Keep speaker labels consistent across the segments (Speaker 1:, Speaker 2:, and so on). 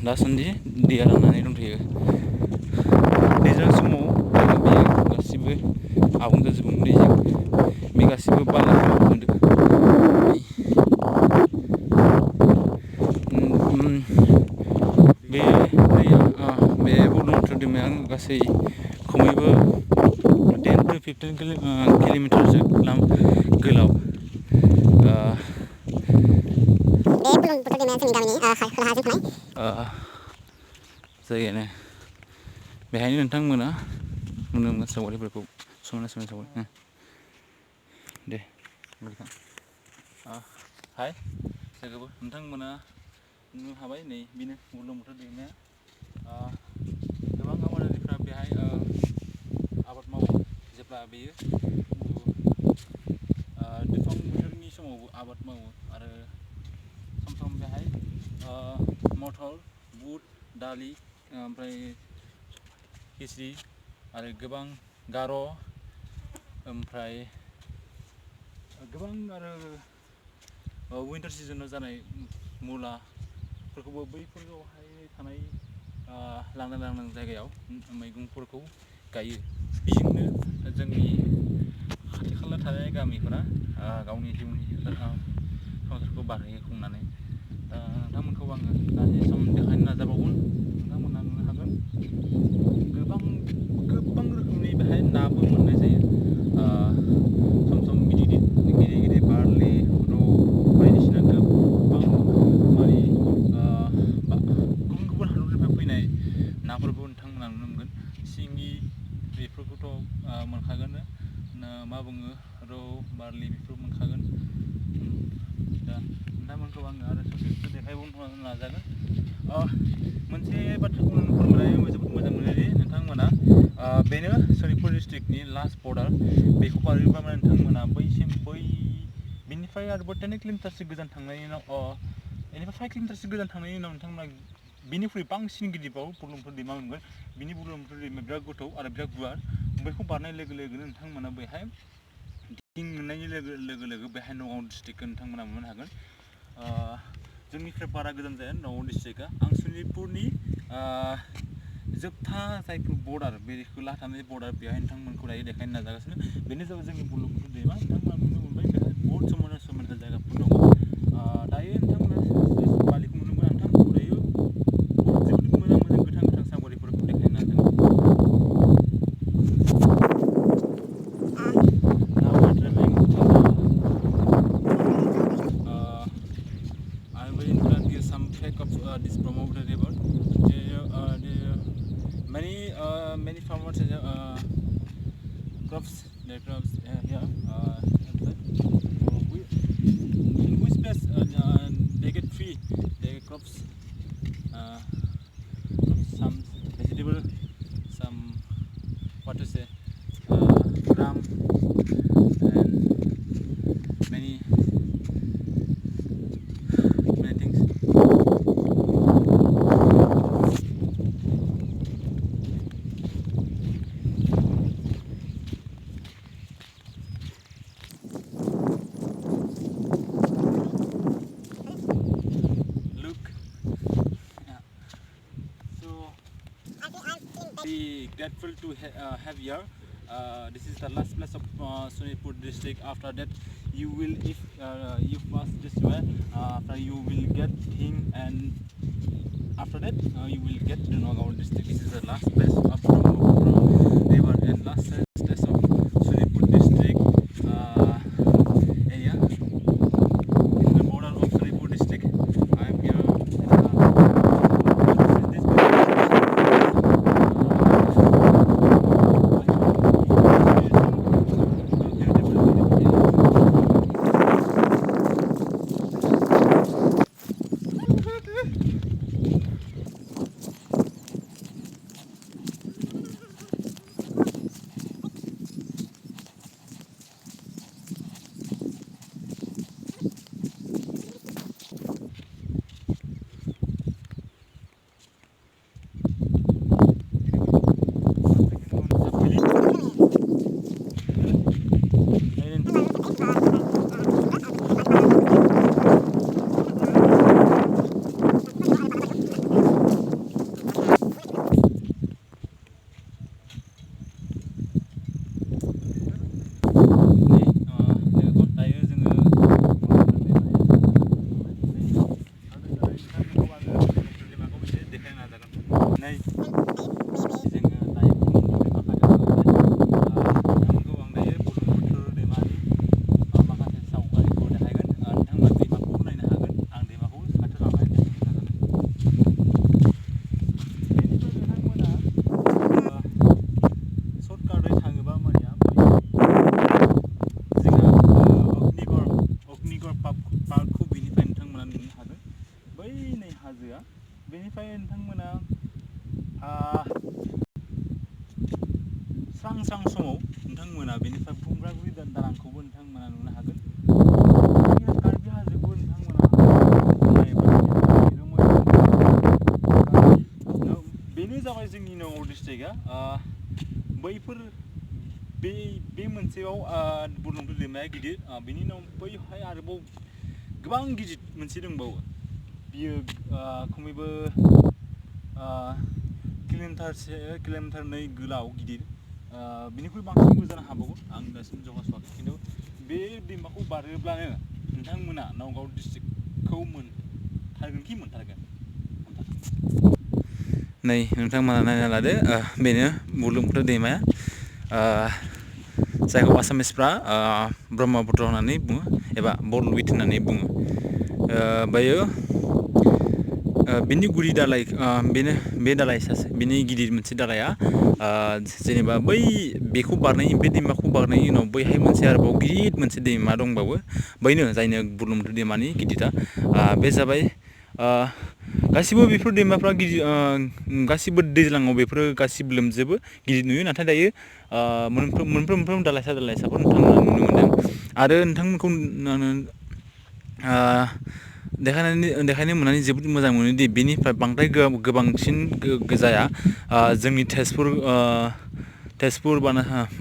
Speaker 1: दासान्दि दैया राननानै दंथ'यो। दैज्लां समाव बेयो गासिबो आबुं जाजोबो दैजों। बे गासिबो बालाखौ बे दैया बे बुरलुंबुथुर दैमाया गासै खमैबो 10 to 15 किल'मिटारसो गोलाव। बे बुरलुंबुथुर दैमाया जोंनि गामिनि खोलाहाजों थानाय जायगायानो। बेहायनो नोंथांमोना नुनो मोनो सावगारिफोरखौ, समायना समायना सावगारि। दे हाय जायगाबो नोंथांमोना नुनो हाबाय। नै बेनो बुरलुंबुथुर दैमाया। गोबां आबादारिफ्रा बेहाय आबाद मावो। जेब्ला बेयो दुफां बोथोरनि समावबो आबाद मावो आरो सम सम बेहाय मटर, बुट, दालि, ओमफ्राय खिस्रि आरो गोबां गार', ओमफ्राय गोबां आरो विन्टार सिजोनाव जानाय मुलाफोरखौबो बैफोरावहाय थानाय लांदां लांदां जायगायाव मैगंफोरखौ गायो। बेजोंनो जोंनि खाथि खाला थानाय गामिफोरा गावनि जिउनि संसारखौ बारहोयो खुंनानै। नोंथांमोनखौ आङो दानि सम देखायनो नाजाबावगोन। नोंथांमोना नुनो हागोन गोबां रोखोमनि बेहाय नाबो मोननाय जायो। सम सम गिदिर गिदिर बारलि, रौ बायदिसिना गोबां माने गुबुन गुबुन हादरनिफ्राय फैनाय नाफोरखौ नोंथांमोना नुनो मोनगोन। सिंगि बेफोरखौथ' मोनखागोन। मा बुङो, रौ, बारलि बेफोरखौ मोनखागोन। दा नोंथांमोनखौ आङो आरो ससे देखायबावनो नाजागोन। मोनसे बाथ्राखौ फोरमायनानै जोबोद मोजां मोनो दि नोंथांमोना बेनो सनितपुर डिस्ट्रिक्टनि लास्ट बर्डार। बेखौ बारयोबा नोंथांमोना बेनिफ्राय आरोबाव 10 किल'मिटारसो गोजान थांनायनि उनाव बेनिफ्राय 5 किल'मिटारसो गोजान थांनायनि उनाव नोंथांमोना बेनिख्रुइ बांसिन गिदिरबाव बुरलुंबुथुर दैमा मोनगोन। बिनि बुरलुंबुथुर दैमाया बिराद गोथौ आरो बिराद गुवार। बेखौ बारनाय लोगो लोगोनो नोंथांमोना बेहाय मोननायनि लोगो लोगो बेहाय नगाव डिस्ट्रिक्टखौ नोंथांमोना मोननो हागोन। जोंनिफ्राय बारा गोजान जाया नगाव डिस्ट्रिक्टआ। आं सनितपुरनि जोबथा जायफोर बर्डार, बेखौ लाथानाय बर्डार, बेहाय नोंथांमोनखौ दायो देखायनो नाजागासिनो। बेनो जाबाय जोंनि बुरलुंबुथुर दैमा। नोंथांमोना नुनो मोनबाय बेहाय बहुद समायना समायना जायगाफोर दङ। दायो नोंथांमोना बालिखौ नुनो मोनगोन। नोंथांमोनखौ दायो जोबोद मोजां मोजां गोथां गोथां सावगारिफोरखौ देखायनो नाजागोन। This promoted river. Many farmers crops their crops here. In which place they get free their crops. Some vegetable, some what to say, gram, and many things. Be grateful to have here. This is the last place of Sonitpur district. After that, you will, if you pass this way, after you will get Hing, and after that you will get to Nagaon district. This is the last place of Brahmaputra river and last place of Sonitpur district area. In the border of Sonitpur district, I am here. नोंथांमोना स्रां स्रां समाव नोंथांमोना बेनिफ्राय भुमरागुरि दालांखौबो नोंथांमोना नुनो हागोन। कार्बि हाजोखौबो नोंथांमोना बेनो जाबाय जोंनि नगाव डिस्ट्रिक्टआ बैफोर बे मोनसेयाव बुरलुंबुथुर दैमाया गिदिर बेनि उनाव बैहाय आरोबाव गोबां गिदिर मोनसे दंबावो बियो खमैबो किल'मिटार 2 गोलाव गिदिर बिनिख्रुइ बांसिनबो जानो हागौ आं दासिम जौगास'वाखै खिन्थु बे दैमाखौ बारोब्लानो नोंथांमोना नगाव डिस्ट्रिक्टखौ मोनथारगोन। नै नोंथांमोना नायना लादो बेनो बुरलुंबुथुर दैमाया जायखौ आसामिसफ्रा ब्रह्मपुत्र होननानै बुङो एबा बरलुइट होननानै बुङो। बेयो बिनि गुदि दालाय बेनो बे दालाय बिनि गिदिर मोनसे दालाया जेनेबा बेखौ बे दैमाखौ बारनायनि उनाव बैहाय मोनसे आरोबाव गिदिर मोनसे दैमा दंबावो बैनो जायनो बुरलुंबुथुर दैमानि गिदिरा बे जाबाय गासिबो बेफोर दैमाफ्रा गिदिर गासिबो दैज्लाङाव बेफोरो गासिबो लोमजोबो गिदिर नुयो नाथाय दायो मोनफ्रोम दालायसाफोर नोंथांमोना नुनो मोनदों आरो नोंथांमोनखौ देखायनो मोननानै जोबोद मोजां मोनोदि बेनिफ्राय बांद्राय गोबांसिन जाया जोंनि तेजपुर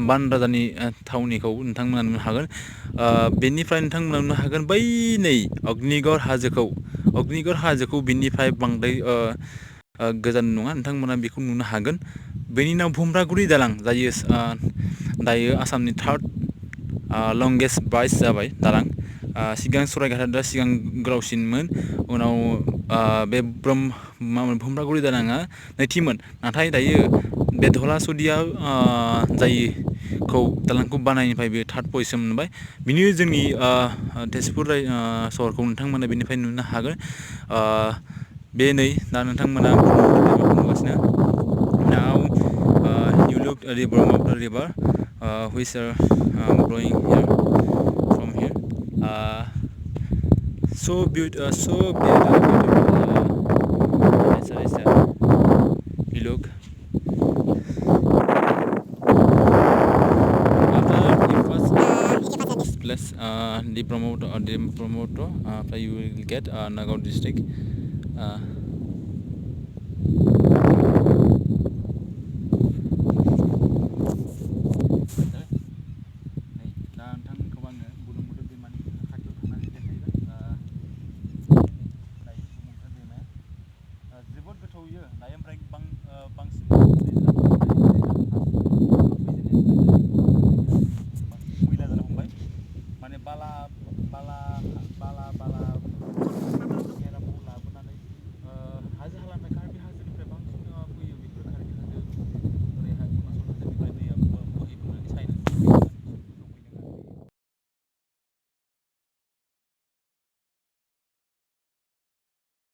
Speaker 1: बान राजानि थावनिखौ नोंथांमोना नुनो हागोन। बेनिफ्राय नोंथांमोना नुनो हागोन बै नै अग्निगड़ हाजोखौ बिनिफ्राय बांद्राय गोजान नङा नोंथांमोना बेखौ नुनो हागोन। बेनि उनाव भुमरागुरि दालां जायो दायो आसामनि 3rd लंगेस्ट ब्रिज जाबाय दालां सिगां सराइघाटआ सिगां गोलावसिनमोन उनाव बे भुमरागुरि दालाङा नैथिमोन नाथाय दायो बे धलासदिया जायखौ दालांखौ बानायनिफ्राय बे 3rd पजिसन मोनबाय बिनि जोंनि तेजपुर सहरखौ नोंथांमोना बेनिफ्राय नुनो हागोन। बे नै दा नोंथांमोना नुगासिनो now you look at the Brahmaputra river which are flowing here from here so beautiful you look after you pass this place the Brahmaputra you will get Nagaur district